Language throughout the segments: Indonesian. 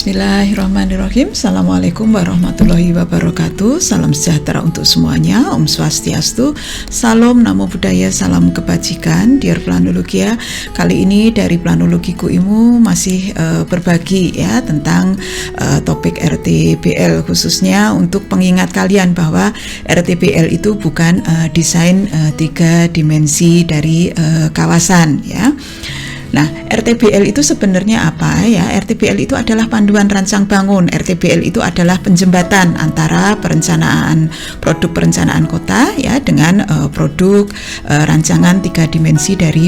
Bismillahirrahmanirrahim. Assalamualaikum warahmatullahi wabarakatuh. Salam sejahtera untuk semuanya. Om Swastiastu. Salam Namo Buddhaya. Salam kebajikan. Dear Planologia, kali ini dari Planologiku Ilmu masih berbagi ya tentang topik RTBL, khususnya untuk pengingat kalian bahwa RTBL itu bukan desain 3 dimensi dari kawasan ya. Nah, RTBL itu sebenarnya apa ya? RTBL itu adalah panduan rancang bangun. RTBL itu adalah penjembatan antara produk perencanaan kota ya dengan produk rancangan 3 dimensi dari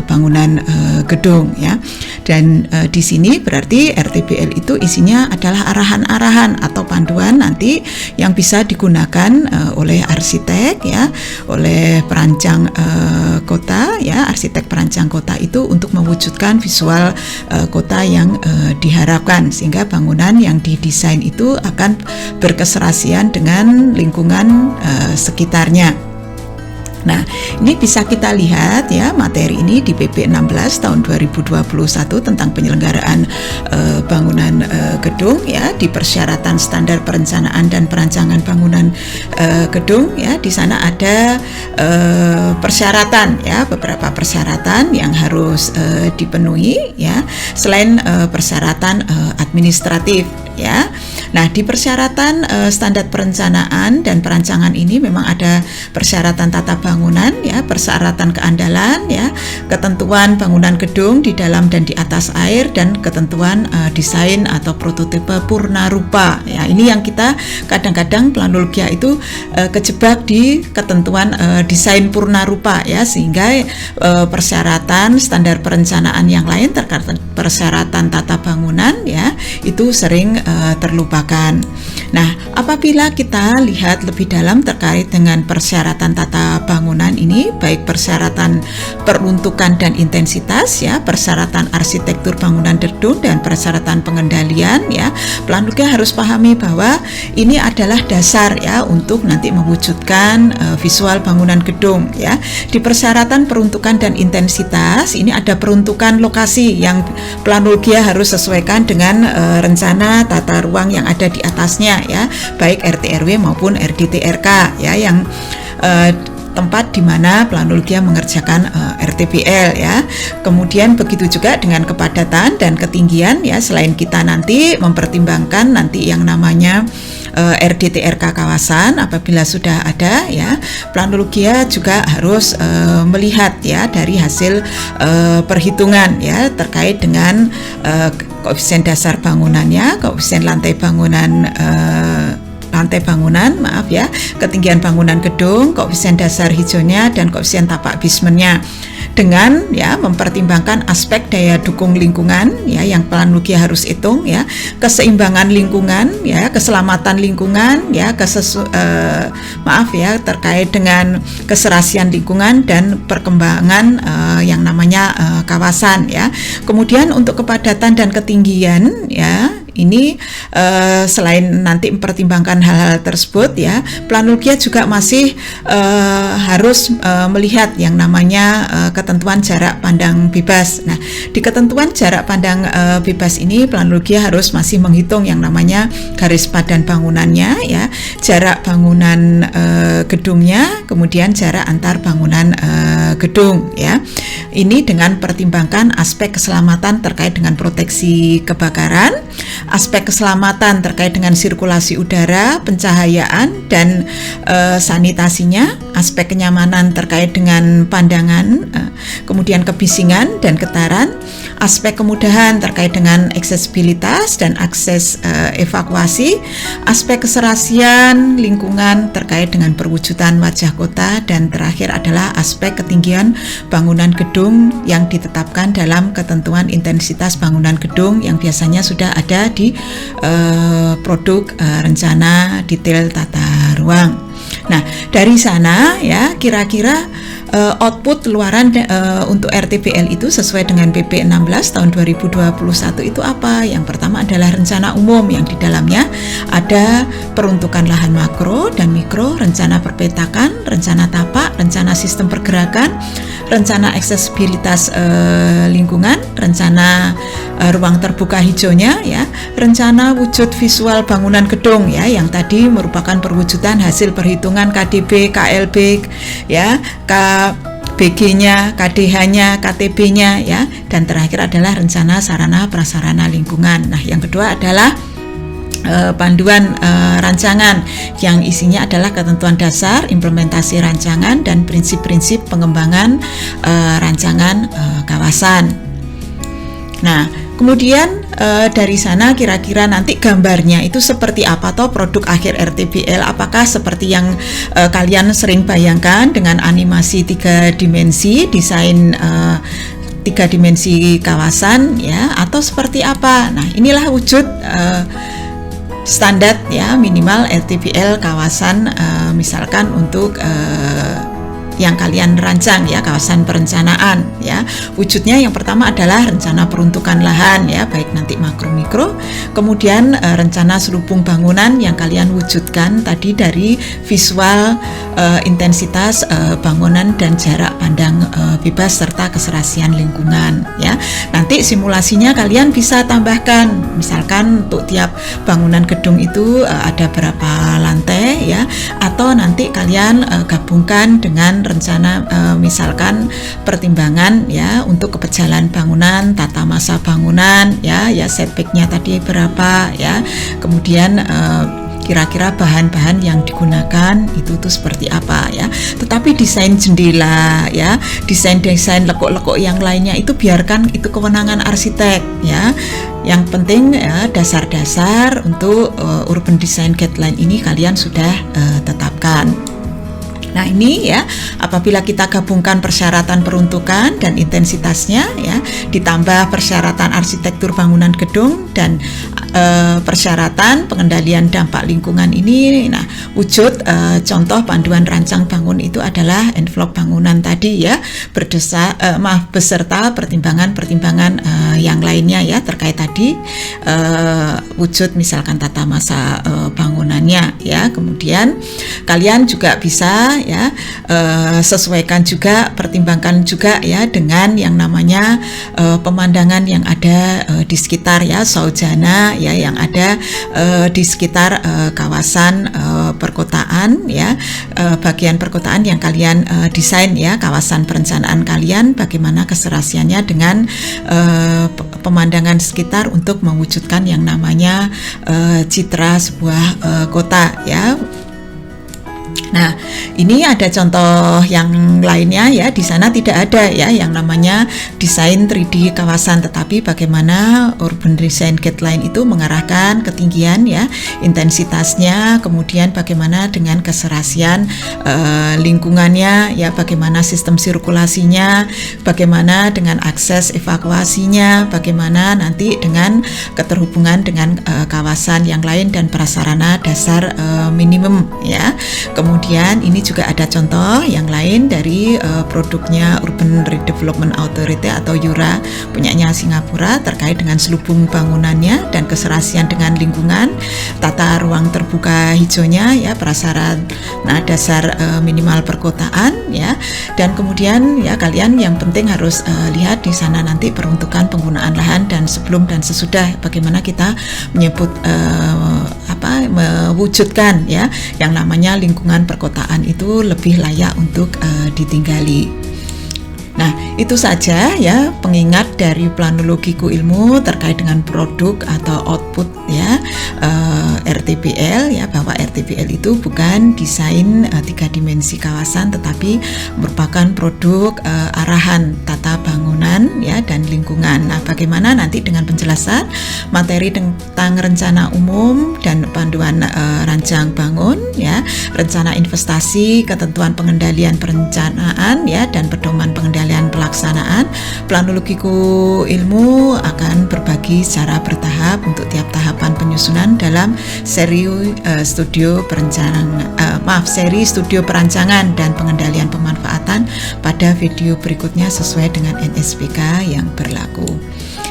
bangunan gedung ya. Dan di sini berarti RTBL itu isinya adalah arahan-arahan atau panduan nanti yang bisa digunakan oleh arsitek ya, oleh perancang kota ya, arsitek perancang kota itu untuk mewujudkan visual kota yang diharapkan, sehingga bangunan yang didesain itu akan berkeserasian dengan lingkungan sekitarnya. Nah, ini bisa kita lihat ya materi ini di PP 16 tahun 2021 tentang penyelenggaraan bangunan gedung ya, di persyaratan standar perencanaan dan perancangan bangunan gedung ya. Di sana ada persyaratan ya, beberapa persyaratan yang harus dipenuhi ya, selain persyaratan administratif ya. Nah, di persyaratan standar perencanaan dan perancangan ini memang ada persyaratan tata bangunan ya, persyaratan keandalan ya, ketentuan bangunan gedung di dalam dan di atas air, dan ketentuan desain atau prototipe purna rupa ya. Ini yang kita kadang-kadang Planologia itu kejebak di ketentuan desain purna rupa ya, sehingga persyaratan standar perencanaan yang lain terkait persyaratan tata bangunan ya itu sering terlupakan. Nah, apabila kita lihat lebih dalam terkait dengan persyaratan tata bangunan ini, baik persyaratan peruntukan dan intensitas ya, persyaratan arsitektur bangunan gedung, dan persyaratan pengendalian ya, Planologia harus pahami bahwa ini adalah dasar ya untuk nanti mewujudkan visual bangunan gedung ya. Di persyaratan peruntukan dan intensitas ini ada peruntukan lokasi yang Planologia harus sesuaikan dengan rencana tata ruang yang ada di atasnya ya, baik RT/RW maupun RDT/RK ya, yang tempat di mana Planologia mengerjakan RTBL ya. Kemudian begitu juga dengan kepadatan dan ketinggian ya, selain kita nanti mempertimbangkan nanti yang namanya RDT/RK kawasan apabila sudah ada ya, Planologia juga harus melihat ya dari hasil perhitungan ya terkait dengan koefisien dasar bangunannya, koefisien lantai bangunan maaf ya, ketinggian bangunan gedung, koefisien dasar hijaunya, dan koefisien tapak basementnya, dengan ya mempertimbangkan aspek daya dukung lingkungan ya yang Planologia harus hitung ya, keseimbangan lingkungan ya, keselamatan lingkungan ya, terkait dengan keserasian lingkungan dan perkembangan yang namanya kawasan ya. Kemudian untuk kepadatan dan ketinggian ya, ini selain nanti mempertimbangkan hal-hal tersebut ya, Planologia juga masih harus melihat yang namanya ketentuan jarak pandang bebas. Nah, di ketentuan jarak pandang bebas ini Planologia harus masih menghitung yang namanya garis padan bangunannya ya, jarak bangunan gedungnya, kemudian jarak antar bangunan gedung ya. Ini dengan pertimbangkan aspek keselamatan terkait dengan proteksi kebakaran, aspek keselamatan terkait dengan sirkulasi udara, pencahayaan, dan sanitasinya, aspek kenyamanan terkait dengan pandangan, kemudian kebisingan dan getaran, aspek kemudahan terkait dengan aksesibilitas dan akses evakuasi, aspek keserasian lingkungan terkait dengan perwujudan wajah kota, dan terakhir adalah aspek ketinggian bangunan gedung yang ditetapkan dalam ketentuan intensitas bangunan gedung yang biasanya sudah ada di produk rencana detail tata ruang. Nah, dari sana ya kira-kira output luaran untuk RTPL itu sesuai dengan PP 16 tahun 2021 itu apa? Yang pertama adalah rencana umum yang di dalamnya ada peruntukan lahan makro dan mikro, rencana perpetakan, rencana tapak, rencana sistem pergerakan, rencana aksesibilitas lingkungan, rencana ruang terbuka hijaunya ya, rencana wujud visual bangunan gedung ya, yang tadi merupakan perwujudan hasil perhitungan KDB, KLB ya, KBG-nya, KDH-nya, KTB-nya ya, dan terakhir adalah rencana sarana prasarana lingkungan. Nah, yang kedua adalah panduan rancangan yang isinya adalah ketentuan dasar, implementasi rancangan, dan prinsip-prinsip pengembangan rancangan kawasan. Nah, kemudian dari sana kira-kira nanti gambarnya itu seperti apa toh produk akhir RTPL, apakah seperti yang kalian sering bayangkan dengan animasi 3 dimensi, desain 3 dimensi kawasan ya, atau seperti apa? Nah, inilah wujud standar ya minimal RTPL kawasan misalkan untuk yang kalian rancang ya, kawasan perencanaan ya. Wujudnya yang pertama adalah rencana peruntukan lahan ya, baik nanti makro mikro, kemudian rencana selubung bangunan yang kalian wujudkan tadi dari visual, intensitas bangunan dan jarak pandang bebas serta keserasian lingkungan ya. Nanti simulasinya kalian bisa tambahkan, misalkan untuk tiap bangunan gedung itu ada berapa lantai ya, atau nanti kalian gabungkan dengan rencana misalkan pertimbangan ya untuk kepejalan bangunan, tata masa bangunan ya, setbacknya tadi berapa ya, kemudian kira-kira bahan-bahan yang digunakan itu tuh seperti apa ya. Tetapi desain jendela ya, desain-desain lekuk-lekuk yang lainnya itu biarkan itu kewenangan arsitek ya. Yang penting ya, dasar-dasar untuk urban design guideline ini kalian sudah tetapkan. Nah, ini ya, apabila kita gabungkan persyaratan peruntukan dan intensitasnya ya, ditambah persyaratan arsitektur bangunan gedung dan persyaratan pengendalian dampak lingkungan ini, nah wujud contoh panduan rancang bangun itu adalah envelope bangunan tadi ya, beserta pertimbangan-pertimbangan yang lainnya ya terkait tadi wujud misalkan tata masa bangunannya ya. Kemudian kalian juga bisa ya sesuaikan juga, pertimbangkan juga ya dengan yang namanya pemandangan yang ada di sekitar ya, saujana ya, yang ada di sekitar kawasan perkotaan ya, bagian perkotaan yang kalian desain ya, kawasan perencanaan kalian bagaimana keserasiannya dengan pemandangan sekitar untuk mewujudkan yang namanya citra sebuah kota ya. Nah, ini ada contoh yang lainnya ya, di sana tidak ada ya yang namanya desain 3D kawasan, tetapi bagaimana urban design guideline itu mengarahkan ketinggian ya, intensitasnya, kemudian bagaimana dengan keserasian lingkungannya ya, bagaimana sistem sirkulasinya, bagaimana dengan akses evakuasinya, bagaimana nanti dengan keterhubungan dengan kawasan yang lain dan prasarana dasar minimum ya. Kemudian ini juga ada contoh yang lain dari produknya Urban Redevelopment Authority atau URA punyanya Singapura terkait dengan selubung bangunannya dan keserasian dengan lingkungan, tata ruang terbuka hijaunya ya, prasarana dasar minimal perkotaan ya. Dan kemudian ya kalian yang penting harus lihat di sana nanti peruntukan penggunaan lahan dan sebelum dan sesudah bagaimana kita menyebut mewujudkan ya yang namanya lingkungan perkotaan itu lebih layak untuk ditinggali. Nah, itu saja ya pengingat dari planologiku ilmu terkait dengan produk atau output ya RTPL ya, bahwa RTPL itu bukan desain 3 dimensi kawasan tetapi merupakan produk arahan tata bangunan ya dan lingkungan. Nah, bagaimana nanti dengan penjelasan materi tentang rencana umum dan panduan rancang bangun ya, rencana investasi, ketentuan pengendalian perencanaan ya dan pedoman pengendalian pelaksanaan, planologiku ilmu akan berbagi secara bertahap untuk tiap tahapan penyusunan lanjutan dalam seri studio perancangan dan pengendalian pemanfaatan pada video berikutnya sesuai dengan NSPK yang berlaku.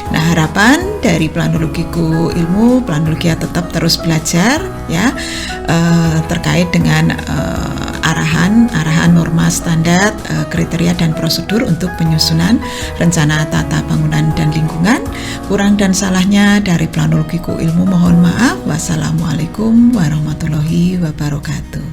Nah, harapan dari Planologiku Ilmu, Planologia tetap terus belajar ya, terkait dengan arahan norma standar, kriteria dan prosedur untuk penyusunan rencana tata bangunan dan lingkungan. Kurang dan salahnya dari Planologiku Ilmu mohon maaf. Wassalamualaikum warahmatullahi wabarakatuh.